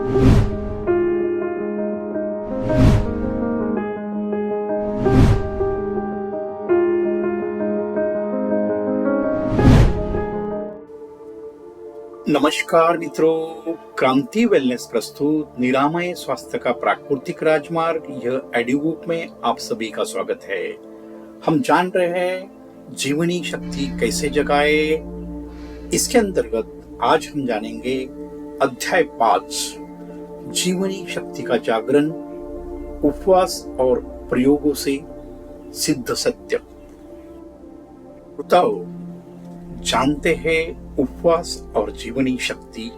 नमस्कार मित्रों, क्रांति वेलनेस प्रस्तुत निरामय स्वास्थ्य का प्राकृतिक राजमार्ग यह ऑडियो बुक में आप सभी का स्वागत है। हम जान रहे हैं जीवनी शक्ति कैसे जगाए। इसके अंतर्गत आज हम जानेंगे अध्याय 5 जीवनी शक्ति का जागरण, उपवास और प्रयोगों से सिद्ध सत्य। बताओ, जानते हैं उपवास और जीवनी शक्ति।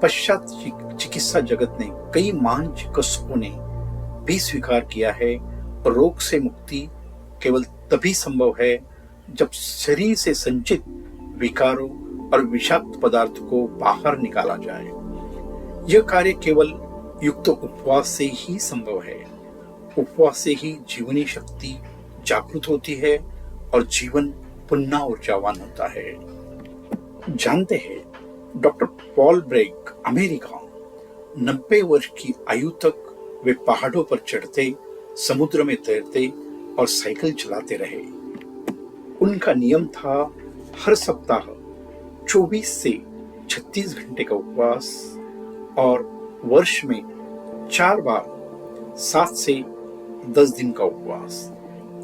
पश्चात चिकित्सा जगत ने कई महान चिकित्सकों ने भी स्वीकार किया है, रोग से मुक्ति केवल तभी संभव है जब शरीर से संचित विकारों और विषाक्त पदार्थ को बाहर निकाला जाए। यह कार्य केवल युक्त उपवास से ही संभव है। उपवास से ही जीवनी शक्ति जागृत होती है और जीवन पुनः ऊर्जावान होता है। जानते हैं डॉक्टर पॉल ब्रेग अमेरिका 90 वर्ष की आयु तक वे पहाड़ों पर चढ़ते, समुद्र में तैरते और साइकिल चलाते रहे। उनका नियम था हर सप्ताह 24 से 36 घंटे का उपवास और वर्ष में 4 बार 7 से 10 दिन का उपवास।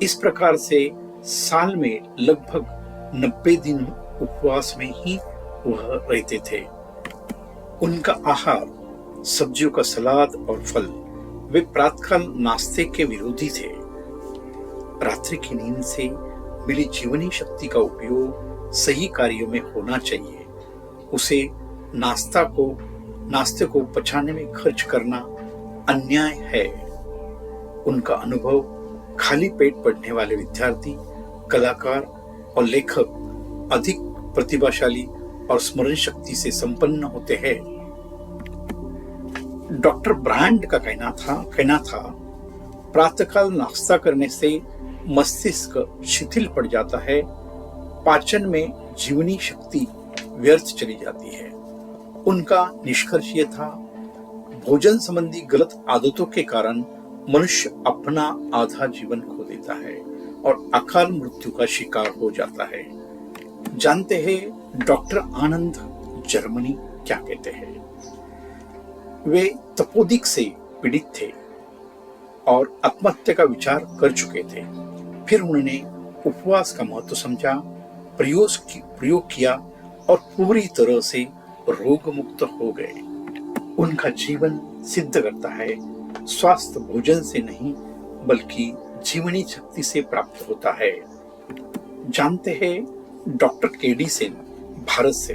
इस प्रकार से साल में लगभग 90 दिन उपवास में ही वह रहते थे। उनका आहार सब्जियों का सलाद और फल। वे प्रातःकाल नाश्ते के विरोधी थे। रात्रि की नींद से मिली जीवनी शक्ति का उपयोग सही कार्यों में होना चाहिए। उसे नाश्ते को पचाने में खर्च करना अन्याय है। उनका अनुभव खाली पेट पढ़ने वाले विद्यार्थी, कलाकार और लेखक अधिक प्रतिभाशाली और स्मरण शक्ति से संपन्न होते हैं। डॉक्टर ब्रांड का कहना था प्रातःकाल नाश्ता करने से मस्तिष्क शिथिल पड़ जाता है, पाचन में जीवनी शक्ति व्यर्थ चली जाती है। उनका निष्कर्ष यह था, भोजन संबंधी गलत आदतों के कारण मनुष्य अपना आधा जीवन खो देता है और अकाल मृत्यु का शिकार हो जाता है। जानते हैं डॉक्टर आनंद जर्मनी क्या कहते हैं? वे तपोदिक से पीड़ित थे और आत्महत्या का विचार कर चुके थे। फिर उन्होंने उपवास का महत्व समझा, प्रयोग किया और पूरी तरह से रोग मुक्त हो गए। उनका जीवन सिद्ध करता है स्वास्थ्य भोजन से नहीं बल्कि जीवनी शक्ति से प्राप्त होता है। जानते हैं डॉक्टर केडी सेन भारत से,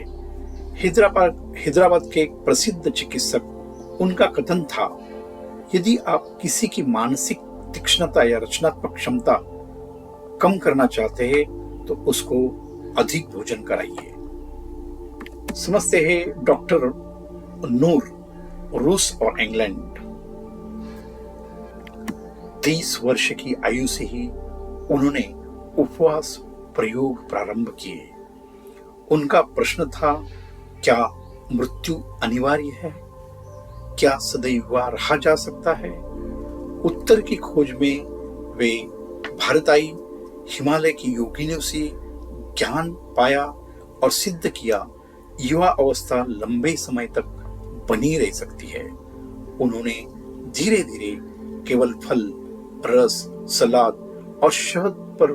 हैदराबाद के एक प्रसिद्ध चिकित्सक। उनका कथन था, यदि आप किसी की मानसिक तीक्ष्णता या रचनात्मक क्षमता कम करना चाहते हैं तो उसको अधिक भोजन कराइए। समझते हैं डॉक्टर नूर, रूस और इंग्लैंड। 30 वर्ष की आयु से ही उन्होंने उपवास प्रयोग प्रारंभ किए। उनका प्रश्न था, क्या मृत्यु अनिवार्य है? क्या सदैव रहा जा सकता है? उत्तर की खोज में वे भारत आई, हिमालय की योगिनियों से ज्ञान पाया और सिद्ध किया युवा अवस्था लंबे समय तक बनी रह सकती है। उन्होंने धीरे धीरे केवल फल, रस, सलाद और शहद पर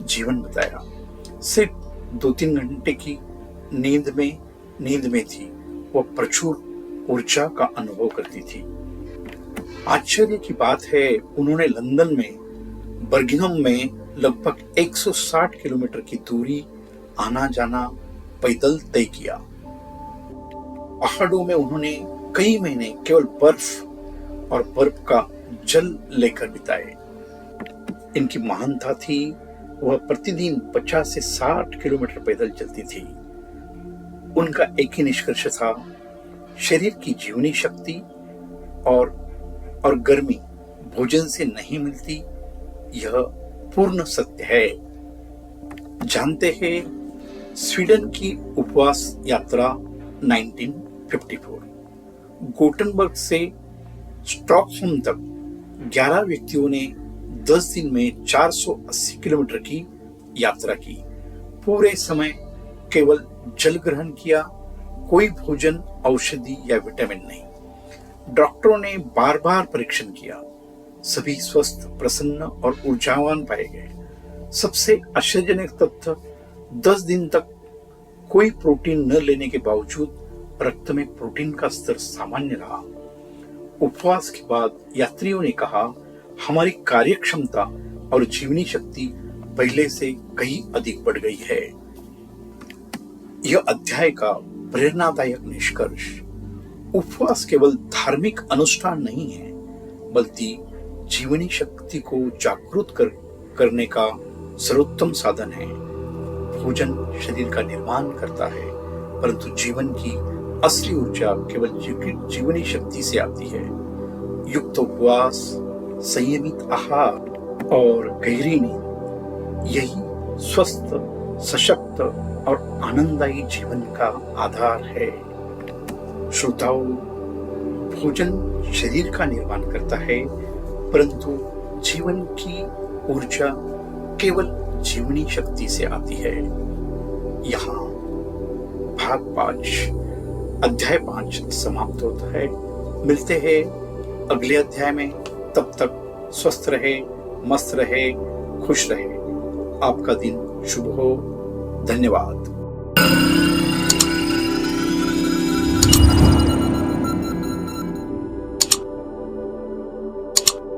जीवन बताया। सिर्फ 2-3 घंटे की नींद में थी, वह प्रचुर ऊर्जा का अनुभव करती थी। आश्चर्य की बात है, उन्होंने लंदन में बर्मिंघम में लगभग 160 किलोमीटर की दूरी आना जाना पैदल तय किया। पहाड़ों में उन्होंने कई महीने केवल बर्फ और बर्फ का जल लेकर बिताए। इनकी महानता थी, वह प्रतिदिन 50 से 60 किलोमीटर पैदल चलती थी। उनका एक ही निष्कर्ष था, शरीर की जीवनी शक्ति और गर्मी भोजन से नहीं मिलती, यह पूर्ण सत्य है। जानते हैं स्वीडन की उपवास यात्रा 1954 गोटेनबर्ग से स्टॉकहोम तक 11 व्यक्तियों ने 10 दिन में 480 किलोमीटर की यात्रा की। पूरे समय केवल जल ग्रहण किया, कोई भोजन, औषधि या विटामिन नहीं। डॉक्टरों ने बार बार परीक्षण किया, सभी स्वस्थ, प्रसन्न और ऊर्जावान पाए गए। सबसे आश्चर्यजनक तथ्य, 10 दिन तक कोई प्रोटीन न लेने के बावजूद रक्त में प्रोटीन का स्तर सामान्य रहा। उपवास के बाद यात्रियों ने कहा, हमारी कार्यक्षमता और जीवनी शक्ति पहले से कहीं अधिक बढ़ गई है। यह अध्याय का प्रेरणादायक निष्कर्ष, उपवास केवल धार्मिक अनुष्ठान नहीं है, बल्कि जीवनी शक्ति को जागृत करने का सर्वोत्तम साधन है। भोजन शरीर का निर्माण करता है, परंतु जीवन की असली ऊर्जा केवल जीवनी शक्ति से आती है। युक्त उपवास, संयमित आहार और गहरी नींद, यही स्वस्थ, सशक्त और आनंददायी जीवन का आधार है। श्रोताओं, भोजन शरीर का निर्माण करता है, परंतु जीवन की ऊर्जा केवल जीवनी शक्ति से आती है। यहाँ भाग 5, अध्याय 5 समाप्त होता है। मिलते हैं अगले अध्याय में। तब तक स्वस्थ रहे, मस्त रहे, खुश रहे। आपका दिन शुभ हो। धन्यवाद।